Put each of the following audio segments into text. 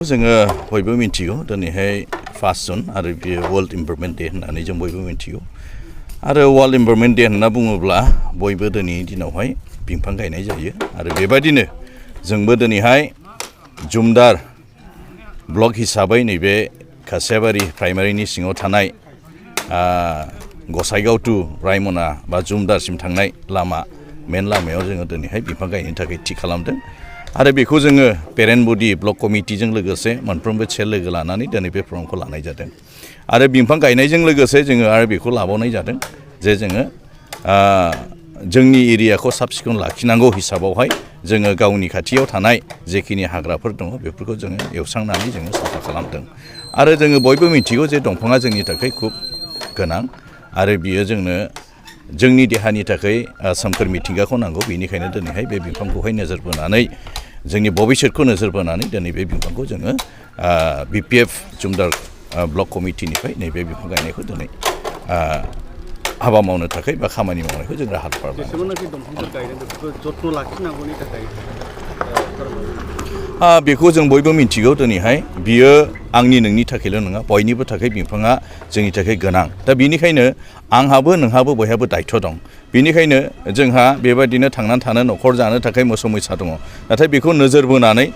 जोङो बयबो मिथिगौ दिनैहाय 5 जुन आरो बेयो वर्ल्ड इनभाइरनमेन्ट डे होननानै जों बयबो मिथिगौ आरो वर्ल्ड इनभाइरनमेन्ट डे होनना बुङोब्ला बयबो दिनैनि दिनावहाय बिफां गायनाय जायो आरो बेबायदिनो जोंबो दिनैहाय जुमदार ब्लक हिसाबै नैबे खासियाबारि प्राइमारिनि सिङाव थानाय गसाइगाव टु रायमना बा जुमदारसिम थांनाय लामा मेन लामायाव जोङो दिनैहाय बिफां गायनो थाखाय थि खालामदों आरो बेखौ जोङो पेरेन्ट बडि ब्लक कमिटिजों लोगोसे मोनफ्रोमबो लोगो लानानै दिनै बे प्रग्रामखौ लानाय जादों आरो बिफां गायनायजों लोगोसे जोङो आरो बेखौ लाबावनाय जादों जे जोङो जोंनि एरियाखौ साब सिखोन लाखिनांगौ हिसाबावहाय जोङो गावनि खाथियाव थानाय जेखिनि हाग्राफोर दङ बेफोरखौ जोङो एवस्रांनानै जोङो साफा खालामदों आरो जोङो बयबो मिथिगौ जे दंफाङा जोंनि थाखाय खुब गोनां आरो बियो जोंनि देहानि थाखाय सोमखोर मिथिंगाखौ नांगौ बेनिखायनो दिनैहाय बे बिफांखौहाय नोजोर बोनानै जोंनि भबिष्यतखौ नोजोर बोनानै दिनै बे बिफांखौ जोङो बिपिएफ जुमदार ब्लक कमिटिनिफ्राय नैबे बिफां गायनायखौ दिनै हाबा मावनो थाखाय बा खामानि मावनायखौ जों राहा लादों। जेसेबांनाखि दंफांफोर गायदों बेफोरखौ जत्न लाखिनांगौनि थाखाय बेखौ जों बयबो मिथिगौ दिनैहाय बियो आंनि नोंनि थाखायल' नङा बयनिबो थाखाय बिफाङा जोंनि थाखाय गोनां दा बेनिखायनो आंहाबो नोंहाबो बयहाबो दायथ' दं बेनिखायनो जोंहा बेबायदिनो थांनानै थानो न'खर जानो थाखाय मोसौ मैसा दङ नाथाय बेखौ नोजोर बोनानै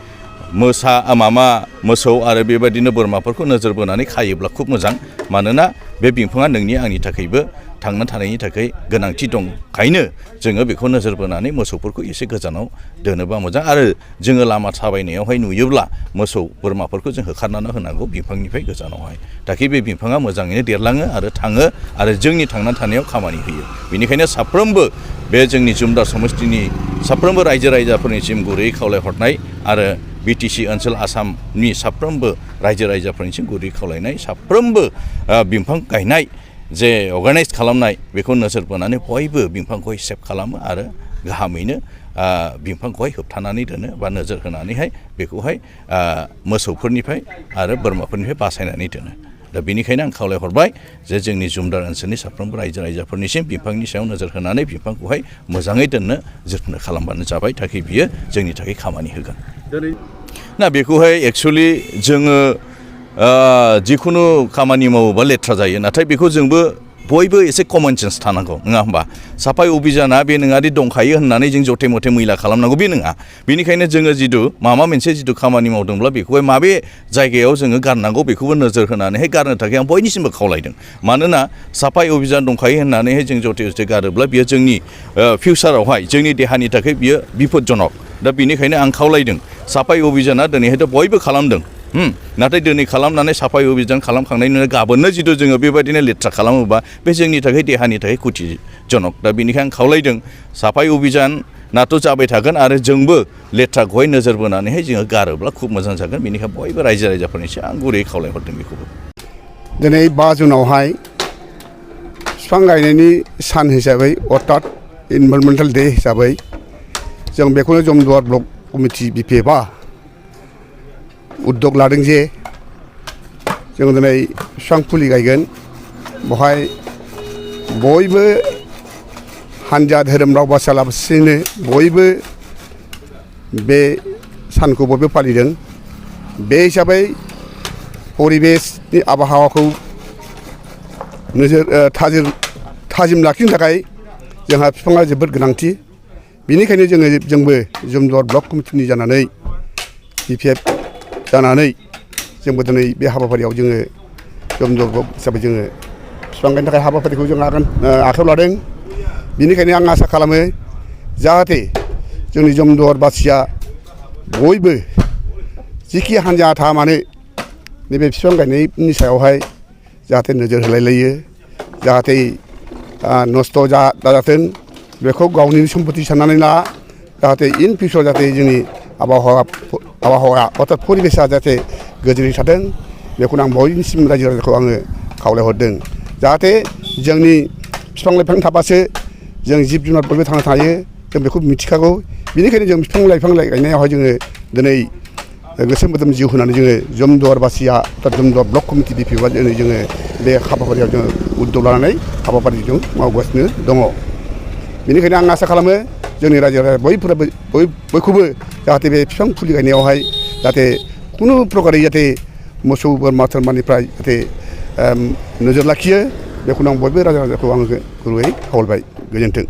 मोसौ आरो बेबायदिनो बोरमाफोरखौ नोजोर बोनानै खायोब्ला खुब मोजां मानोना बे बिफाङा नोंनि आंनि थाखायबो थांना थानायनि थाखाय गोनांथि दंखायनो जोङो बेखौ नोजोर बोनानै मोसौफोरखौ एसे गोजानाव दोनोबा मोजां आरो जोङो लामा थाबायनायावहाय नुयोब्ला मोसौ बोरमाफोरखौ जों होखारनानै होनांगौ बिफांनिफ्राय गोजानावहाय ताकि बे बिफाङा मोजाङैनो देरलाङो आरो थाङो आरो जोंनि थांना थानायाव खामानि होयो बेनिखायनो साफ्रोमबो बे जोंनि जुमदार समष्टिनि साफ्रोमबो रायजो राजाफोरनिसिम गुरैयै खावलायहरनाय आरो बिटिसि ओनसोल आसामनि साफ्रोमबो रायजो राजाफोरनिसिम गुरै खावलायनाय साफ्रोमबो बिफां गायनाय जे अर्गानाइज खालामनाय बेखौ नोजोर बोनानै बयबो बिफांखौहाय सेभ खालामो आरो गाहामैनो बिफांखौहाय होबथानानै दोनो बा नोजोर होनानैहाय बेखौहाय मोसौफोरनिफ्राय आरो बोरमाफोरनिफ्राय बासायनानै दोनो दा बेनिखायनो आं खावलायहरबाय जे जोंनि जुमदार ओनसोलनि साफ्रोमबो रायजो राजाफोरनिसिम बिफांनि सायाव नोजोर होनानै बिफांखौहाय मोजाङै दोननो जथ्न खालामबानो जाबाय ताकि बियो जोंनि थाखाय खामानि होगोन ना बेखौहाय एक्सुवेलि जोङो जिखुनु खामानि मावोबा लेथ्रा जायो नाथाय बेखौ जोंबो बयबो एसे कमन सेन्स थानांगौ नङा होमबा साफाय अभियाना बे नङादि दंखायो होननानै जों जथे मथे मैला खालामनांगौ बे नङा बेनिखायनो जोङो माबा मोनसे खामानि मावदोंब्ला बेखौहाय माबे जायगायाव जोङो गारनांगौ बेखौबो नोजोर होनानैहाय गारनो थाखाय आं बयनिसिमबो खावलायदों मानोना साफाय अभियान दंखायो होननानैहाय जों जथे गारोब्ला बियो जोंनि फिउचारावहाय जोंनि देहानि थाखाय बियो बिपदजनक दा बेनिखायनो आं खावलायदों साफाय अभियाना दिनैहायथ' बयबो खालामदों नाथाय दिनै खालामनानै साफाय अभियान खालामखांनायनि उनाव गाबोननो जोङो बेबायदिनो लेथ्रा खालामोबा बे जोंनि थाखाय देहानि थाखाय खुथिजनक दा बेनिखायनो आं खावलायदों साफाय अभियानाथ' जाबाय थागोन आरो जोंबो लेथ्राखौहाय नोजोर बोनानैहाय जोङो गारोब्ला खुब मोजां जागोन बेनिखायनो बयबो रायजो राजाफोरनिसो आं गुरैयै खावलायहरदों बेखौबो दिनै 5 जुनावहाय बिफां गायनायनि सान हिसाबै अर्थात इनभाइरनमेन्टेल डे हिसाबै जों बेखौनो जुमदार ब्लक कमिटि बिपिएफआ उद्योग लादों जे जों दिनै बिफां फुलि गायगोन बेवहाय बयबो हानजा धोरोम राव बासियालासिनो बयबो बे सानखौ बयबो फालिदों बे हिसाबै परिबेसनि आबहावाखौ थाजिम लाखिनो थाखाय जोंहा बिफाङा जोबोद गोनांथि बेनिखायनो जोंबो जुमदार ब्लक कमिटिनि जानानै बिपिएफ जानानै जोंबो दिनै बे हाबाफारियाव जोङो जुमदार ब्लक हिसाबै जोङो बिफां गायनो थाखाय हाबाफारिखौ जों आखायाव लादों बेनिखायनो आं आसा खालामो जाहाथे जोंनि जुमदारबासिया बयबो जिखि हान्जा थाया मानो नैबे बिफां गायनायनि सायावहाय जाहाथे नोजोर होलायलायो जाहाथे नस्थ' दाजाथों बेखौ गावनि सम्पति साननानै ला जाहाथे इन फिउचार जाहाथे जोंनि आबहावाया अर्थात परिबेसा जाहाथे गोजोनै थाथों बेखौनो आं बयनिसिम रायजो राजाखौ आङो खावलायहरदों जाहाथे जोंनि बिफां लाइफां थाबासो जों जिब जुनार बयबो थांना थायो जों बेखौ मिथिखागौ बेनिखायनो जों बिफां लाइफां गायनायावहाय जोङो दिनै गोसो मोदोम जिउ होनानै जोङो जुमदारबासिया जुमदार ब्लक कमिटि बिपिएफआ दिनै जोङो बे हाबाफारियाव जोङो उद्योग लानानै हाबाफारिजों मावगासिनो दङ बेनिखायनो आं आसा खालामो जोंनि रायजो राजा बयखौबो जाहाथे बे बिफां फुलि गायनायावहाय जाहाथे खुनु प्रकारै जाहाथे मोसौ बोरमा थोरमानिफ्राय जाहाथे नोजोर लाखियो बेखौनो आं बयबो रायजो राजाखौ आङो गुरैयै खावलायबाय। गोजोन्थों।